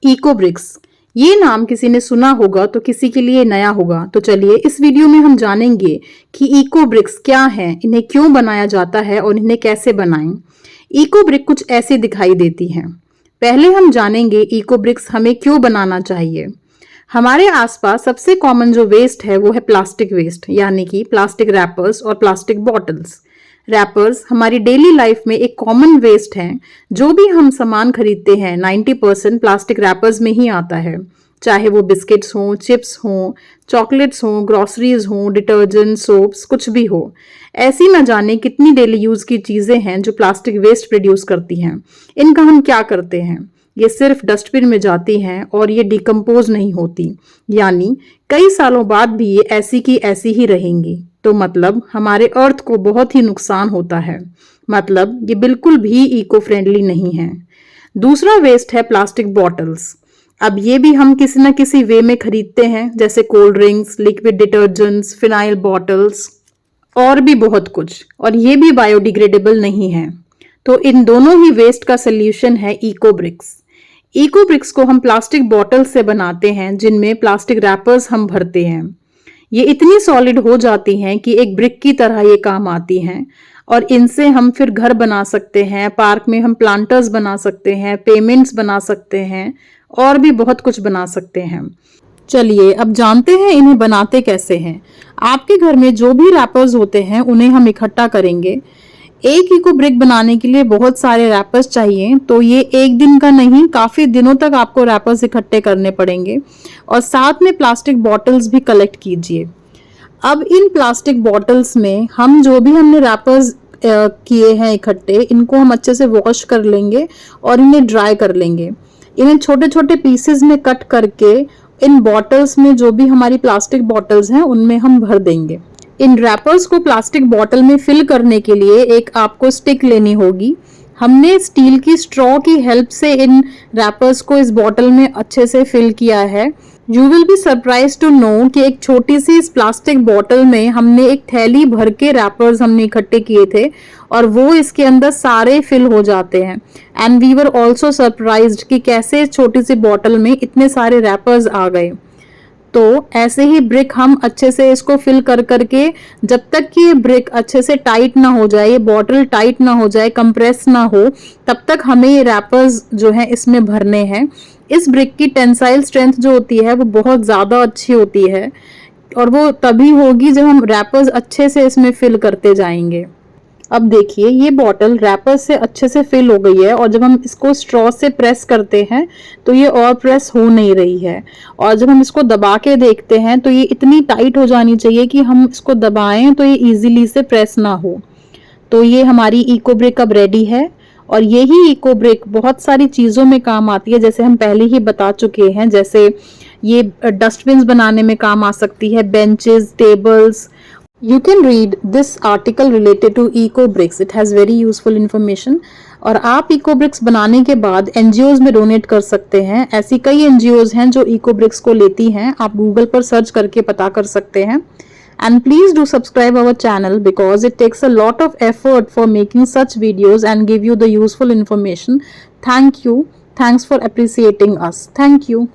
Eco bricks, ये नाम किसी ने सुना होगा तो किसी के लिए नया होगा। तो चलिए इस वीडियो में हम जानेंगे कि इको ब्रिक्स क्या है, इन्हें क्यों बनाया जाता है और इन्हें कैसे बनाएं। इको ब्रिक कुछ ऐसी दिखाई देती हैं। पहले हम जानेंगे इको ब्रिक्स हमें क्यों बनाना चाहिए। हमारे आसपास सबसे कॉमन जो वेस्ट है वो है प्लास्टिक वेस्ट, यानी कि प्लास्टिक रैपर्स और प्लास्टिक बॉटल्स। रैपर्स हमारी डेली लाइफ में एक कॉमन वेस्ट है। जो भी हम सामान खरीदते हैं 90% प्लास्टिक रैपर्स में ही आता है, चाहे वो बिस्किट्स हों, चिप्स हों, चॉकलेट्स हों, ग्रोसरीज हों, डिटर्जेंट, सोप्स, कुछ भी हो। ऐसी न जाने कितनी डेली यूज की चीजें हैं जो प्लास्टिक वेस्ट प्रोड्यूस करती हैं। इनका हम क्या करते हैं? ये सिर्फ डस्टबिन में जाती हैं और ये डिकम्पोज नहीं होती, यानी कई सालों बाद भी ये ऐसी की ऐसी ही रहेंगी। तो मतलब हमारे अर्थ को बहुत ही नुकसान होता है। मतलब ये बिल्कुल भी इको फ्रेंडली नहीं है। दूसरा वेस्ट है प्लास्टिक बॉटल्स। अब ये भी हम किसी न किसी वे में खरीदते हैं, जैसे cold drinks, liquid detergents, phenyl bottles और भी बहुत कुछ, और ये भी बायोडिग्रेडेबल नहीं है। तो इन दोनों ही वेस्ट का सोल्यूशन है इको ब्रिक्स। इको ब्रिक्स को हम प्लास्टिक बॉटल से बनाते हैं जिनमें प्लास्टिक रैपर्स हम भरते हैं। ये इतनी सॉलिड हो जाती हैं कि एक ब्रिक की तरह ये काम आती हैं, और इनसे हम फिर घर बना सकते हैं, पार्क में हम प्लांटर्स बना सकते हैं, पेमेंट्स बना सकते हैं और भी बहुत कुछ बना सकते हैं। चलिए अब जानते हैं इन्हें बनाते कैसे हैं। आपके घर में जो भी रैपर्स होते हैं उन्हें हम इकट्ठा करेंगे। एक इको ब्रिक बनाने के लिए बहुत सारे रैपर्स चाहिए, तो ये एक दिन का नहीं, काफी दिनों तक आपको रैपर्स इकट्ठे करने पड़ेंगे। और साथ में प्लास्टिक बॉटल्स भी कलेक्ट कीजिए। अब इन प्लास्टिक बॉटल्स में हम जो भी हमने रैपर्स किए हैं इकट्ठे, इनको हम अच्छे से वॉश कर लेंगे और इन्हें ड्राई कर लेंगे। इन्हें छोटे छोटे पीसेस में कट करके इन बॉटल्स में, जो भी हमारी प्लास्टिक बॉटल्स हैं उनमें हम भर देंगे। इन रैपर्स को प्लास्टिक बॉटल में फिल करने के लिए एक आपको स्टिक लेनी होगी। हमने स्टील की स्ट्रॉ की हेल्प से इन रैपर्स को इस बॉटल में अच्छे से फिल किया है। You will be surprise to know कि एक छोटी सी इस प्लास्टिक बॉटल में हमने एक थैली भर के रैपर्स हमने इकट्ठे किए थे, और वो इसके अंदर सारे फिल हो जाते हैं। And we were also surprised कि कैसे इस छोटी सी बॉटल में इतने सारे रैपर्स आ गए। तो ऐसे ही ब्रिक हम अच्छे से इसको फिल कर करके, जब तक कि ये ब्रिक अच्छे से टाइट ना हो जाए, ये बॉटल टाइट ना हो जाए, कंप्रेस ना हो, तब तक हमें ये रैपर्स जो है इसमें भरने हैं। इस ब्रिक की टेंसाइल स्ट्रेंथ जो होती है वो बहुत ज़्यादा अच्छी होती है, और वो तभी होगी जब हम रैपर्स अच्छे से इसमें फिल करते जाएंगे। अब देखिए ये बॉटल रैपर से अच्छे से फिल हो गई है, और जब हम इसको स्ट्रॉ से प्रेस करते हैं तो ये और प्रेस हो नहीं रही है। और जब हम इसको दबा के देखते हैं तो ये इतनी टाइट हो जानी चाहिए कि हम इसको दबाएं तो ये इजीली से प्रेस ना हो। तो ये हमारी इको ब्रिक अब रेडी है। और यही इको ब्रिक बहुत सारी चीज़ों में काम आती है, जैसे हम पहले ही बता चुके हैं। जैसे ये डस्टबिन्स बनाने में काम आ सकती है, benches, tables. You can read this article related to eco bricks. It has very useful information. और आप इको ब्रिक्स बनाने के बाद एनजीओज में डोनेट कर सकते हैं। ऐसी कई एनजीओज हैं जो इको ब्रिक्स को लेती हैं, आप गूगल पर सर्च करके पता कर सकते हैं। And please do subscribe our channel because it takes a lot of effort for making such videos and give you the useful information. Thank you. Thanks for appreciating us. Thank you.